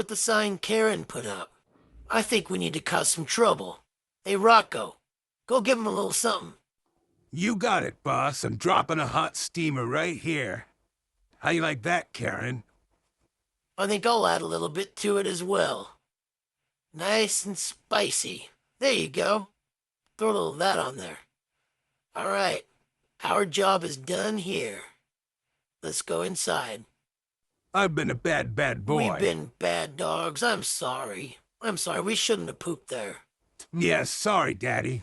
with the sign Karen put up. I think we need to cause some trouble. Hey, Rocco, go give him a little something. You got it, boss. I'm dropping a hot steamer right here. How you like that, Karen? I think I'll add a little bit to it as well. Nice and spicy. There you go. Throw a little of that on there. All right, our job is done here. Let's go inside. I've been a bad We've boy. been bad dogs. I'm sorry. We shouldn't have pooped there. Yes, sorry, Daddy.